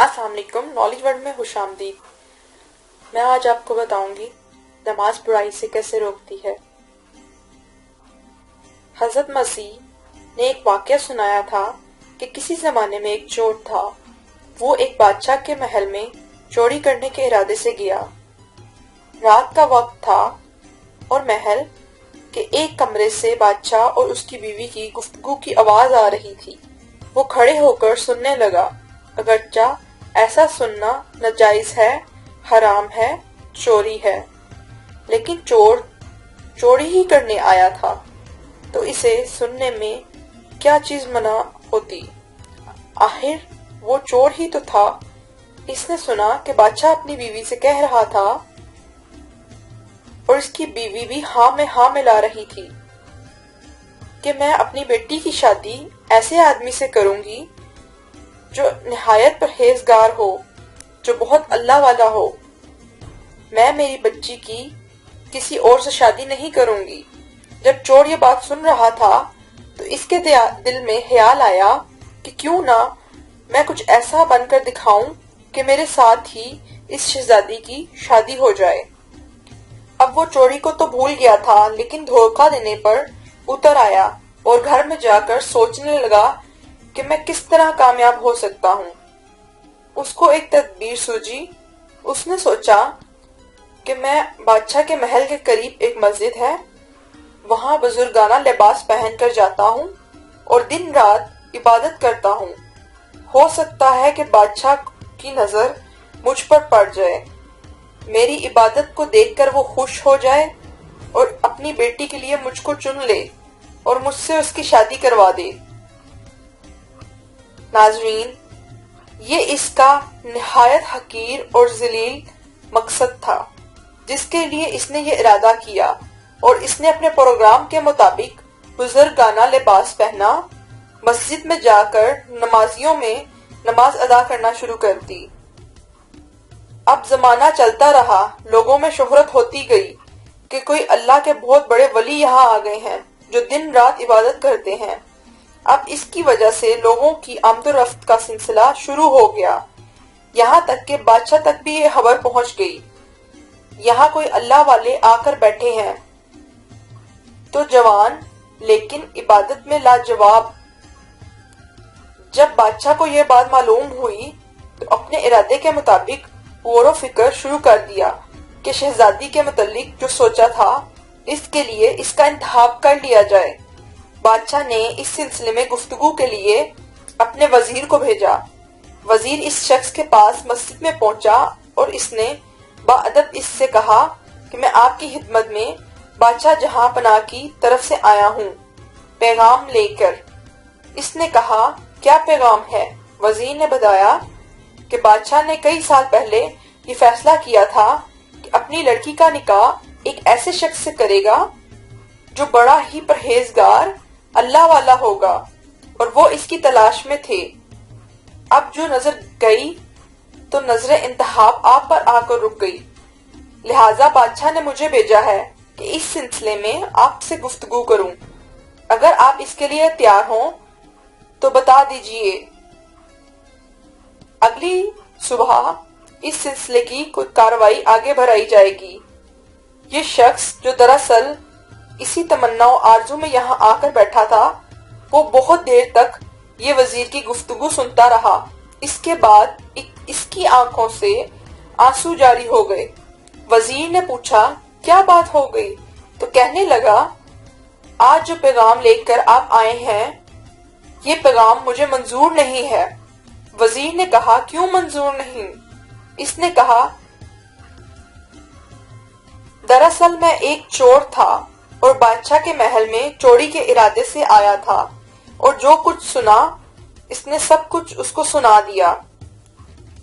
السلام علیکم، knowledge world میں خوش آمدید۔ میں آج آپ کو بتاؤں گی نماز برائی سے کیسے روکتی ہے۔ حضرت مسیح نے ایک واقعہ سنایا تھا کہ کسی زمانے میں ایک چور تھا۔ وہ ایک بادشاہ کے محل میں چوری کرنے کے ارادے سے گیا۔ رات کا وقت تھا اور محل کے ایک کمرے سے بادشاہ اور اس کی بیوی کی گفتگو کی آواز آ رہی تھی۔ وہ کھڑے ہو کر سننے لگا۔ اگرچہ ایسا سننا ناجائز ہے، حرام ہے، چوری ہے، لیکن چور چوری ہی کرنے آیا تھا تو اسے سننے میں کیا چیز منع ہوتی؟ آخر وہ چور ہی تو تھا۔ اس نے سنا کہ بادشاہ اپنی بیوی سے کہہ رہا تھا اور اس کی بیوی بھی ہاں میں ہاں ملا رہی تھی کہ میں اپنی بیٹی کی شادی ایسے آدمی سے کروں گی جو نہایت پرہیزگار ہو، جو بہت اللہ والا ہو۔ میں میری بچی کی کسی اور سے شادی نہیں کروں گی۔ جب چور یہ بات سن رہا تھا تو اس کے دل میں خیال آیا کہ کیوں نہ میں کچھ ایسا بن کر دکھاؤں کہ میرے ساتھ ہی اس شہزادی کی شادی ہو جائے۔ اب وہ چوری کو تو بھول گیا تھا، لیکن دھوکہ دینے پر اتر آیا اور گھر میں جا کر سوچنے لگا کہ میں کس طرح کامیاب ہو سکتا ہوں۔ اس کو ایک تدبیر سوجی۔ اس نے سوچا کہ میں بادشاہ کے محل کے قریب ایک مسجد ہے، وہاں بزرگانہ لباس پہن کر جاتا ہوں اور دن رات عبادت کرتا ہوں۔ ہو سکتا ہے کہ بادشاہ کی نظر مجھ پر پڑ جائے، میری عبادت کو دیکھ کر وہ خوش ہو جائے اور اپنی بیٹی کے لیے مجھ کو چن لے اور مجھ سے اس کی شادی کروا دے۔ ناظرین، یہ اس کا نہایت حقیر اور ذلیل مقصد تھا جس کے لیے اس نے یہ ارادہ کیا، اور اس نے اپنے پروگرام کے مطابق بزرگانہ لباس پہنا، مسجد میں جا کر نمازیوں میں نماز ادا کرنا شروع کر دی۔ اب زمانہ چلتا رہا، لوگوں میں شہرت ہوتی گئی کہ کوئی اللہ کے بہت بڑے ولی یہاں آ گئے ہیں جو دن رات عبادت کرتے ہیں۔ اب اس کی وجہ سے لوگوں کی آمد و رفت کا سلسلہ شروع ہو گیا، یہاں تک کہ بادشاہ تک بھی یہ خبر پہنچ گئی، یہاں کوئی اللہ والے آ کر بیٹھے ہیں۔ تو جوان لیکن عبادت میں لاجواب۔ جب بادشاہ کو یہ بات معلوم ہوئی تو اپنے ارادے کے مطابق غور و فکر شروع کر دیا کہ شہزادی کے متعلق جو سوچا تھا اس کے لیے اس کا انتخاب کر لیا جائے۔ بادشاہ نے اس سلسلے میں گفتگو کے لیے اپنے وزیر کو بھیجا۔ وزیر اس شخص کے پاس مسجد میں پہنچا اور اس نے باادب اس سے کہا کہ میں آپ کی خدمت میں بادشاہ جہاں پناہ کی طرف سے آیا ہوں، پیغام لے کر۔ اس نے کہا کیا پیغام ہے؟ وزیر نے بتایا کہ بادشاہ نے کئی سال پہلے یہ فیصلہ کیا تھا کہ اپنی لڑکی کا نکاح ایک ایسے شخص سے کرے گا جو بڑا ہی پرہیزگار اللہ والا ہوگا، اور وہ اس کی تلاش میں تھے۔ اب جو نظر گئی تو نظر انتخاب آپ پر آ کر رک گئی، لہٰذا بادشاہ نے مجھے بھیجا ہے کہ اس سلسلے میں آپ سے گفتگو کروں۔ اگر آپ اس کے لیے تیار ہوں تو بتا دیجئے۔ اگلی صبح اس سلسلے کی کوئی کارروائی آگے بڑھائی جائے گی۔ یہ شخص جو دراصل اسی تمنا و آرزو میں یہاں آ کر بیٹھا تھا، وہ بہت دیر تک یہ وزیر کی گفتگو سنتا رہا۔ اس کے بعد اس کی آنکھوں سے آنسو جاری ہو گئے۔ وزیر نے پوچھا کیا بات ہو گئی؟ تو کہنے لگا آج جو پیغام لے کر آپ آئے ہیں یہ پیغام مجھے منظور نہیں ہے۔ وزیر نے کہا کیوں منظور نہیں؟ اس نے کہا دراصل میں ایک چور تھا اور بادشاہ کے محل میں چوری کے ارادے سے آیا تھا، اور جو کچھ سنا اس نے سب کچھ اس کو سنا دیا،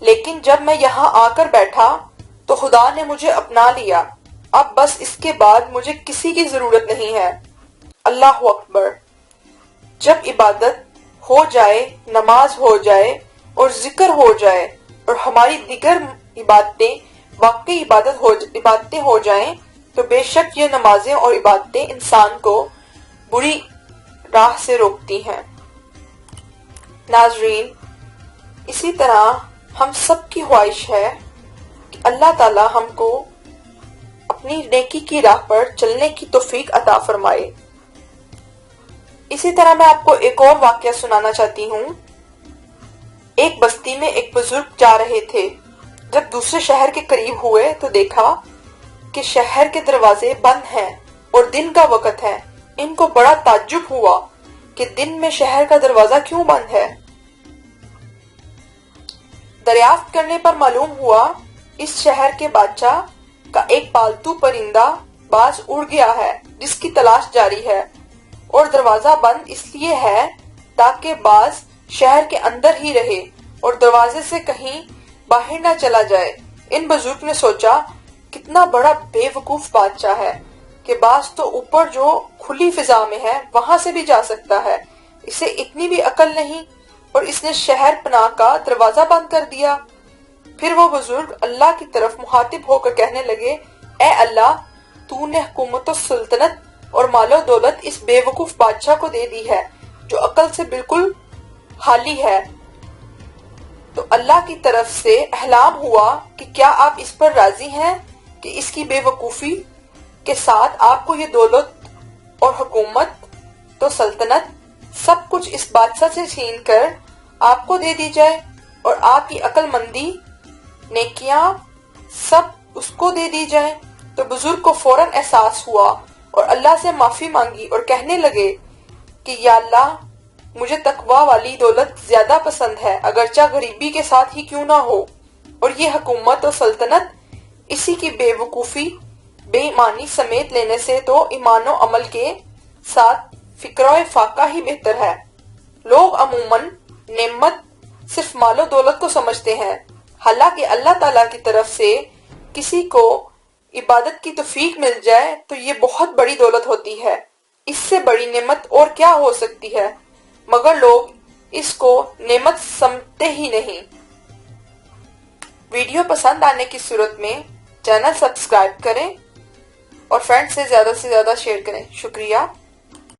لیکن جب میں یہاں آ کر بیٹھا تو خدا نے مجھے اپنا لیا۔ اب بس اس کے بعد مجھے کسی کی ضرورت نہیں ہے۔ اللہ اکبر۔ جب عبادت ہو جائے، نماز ہو جائے اور ذکر ہو جائے اور ہماری دیگر عبادتیں واقعی عبادتیں ہو جائیں تو بے شک یہ نمازیں اور عبادتیں انسان کو بری راہ سے روکتی ہیں۔ ناظرین، اسی طرح ہم سب کی خواہش ہے کہ اللہ تعالی ہم کو اپنی نیکی کی راہ پر چلنے کی توفیق عطا فرمائے۔ اسی طرح میں آپ کو ایک اور واقعہ سنانا چاہتی ہوں۔ ایک بستی میں ایک بزرگ جا رہے تھے۔ جب دوسرے شہر کے قریب ہوئے تو دیکھا کہ شہر کے دروازے بند ہیں اور دن کا وقت ہے۔ ان کو بڑا تعجب ہوا کہ دن میں شہر کا دروازہ کیوں بند ہے۔ دریافت کرنے پر معلوم ہوا اس شہر کے بادشاہ کا ایک پالتو پرندہ باز اڑ گیا ہے جس کی تلاش جاری ہے، اور دروازہ بند اس لیے ہے تاکہ باز شہر کے اندر ہی رہے اور دروازے سے کہیں باہر نہ چلا جائے۔ ان بزرگ نے سوچا کتنا بڑا بے وقوف بادشاہ ہے کہ باز تو اوپر جو کھلی فضا میں ہے وہاں سے بھی جا سکتا ہے، اسے اتنی بھی عقل نہیں، اور اس نے شہر پناہ کا دروازہ بند کر دیا۔ پھر وہ بزرگ اللہ کی طرف مخاطب ہو کر کہنے لگے، اے اللہ، تو نے حکومت و سلطنت اور مال و دولت اس بے وقوف بادشاہ کو دے دی ہے جو عقل سے بالکل خالی ہے۔ تو اللہ کی طرف سے اعلان ہوا کہ کیا آپ اس پر راضی ہیں کہ اس کی بے وقوفی کے ساتھ آپ کو یہ دولت اور حکومت تو سلطنت سب کچھ اس بادشاہ سے چھین کر آپ کو دے دی جائے، اور آپ کی عقل مندی نیکیاں سب اس کو دے دی جائیں؟ تو بزرگ کو فوراً احساس ہوا اور اللہ سے معافی مانگی اور کہنے لگے کہ یا اللہ، مجھے تقوی والی دولت زیادہ پسند ہے، اگرچہ غریبی کے ساتھ ہی کیوں نہ ہو، اور یہ حکومت اور سلطنت اسی کی بے وقوفی بے ایمانی سمیت لینے سے تو ایمان و عمل کے ساتھ فکر و فاقہ ہی بہتر ہے۔ لوگ عموماً نعمت صرف مال و دولت کو سمجھتے ہیں، حالانکہ اللہ تعالیٰ کی طرف سے کسی کو عبادت کی توفیق مل جائے تو یہ بہت بڑی دولت ہوتی ہے۔ اس سے بڑی نعمت اور کیا ہو سکتی ہے، مگر لوگ اس کو نعمت سمجھتے ہی نہیں۔ ویڈیو پسند آنے کی صورت میں چینل سبسکرائب کریں اور فرینڈ سے زیادہ شیئر کریں۔ شکریہ۔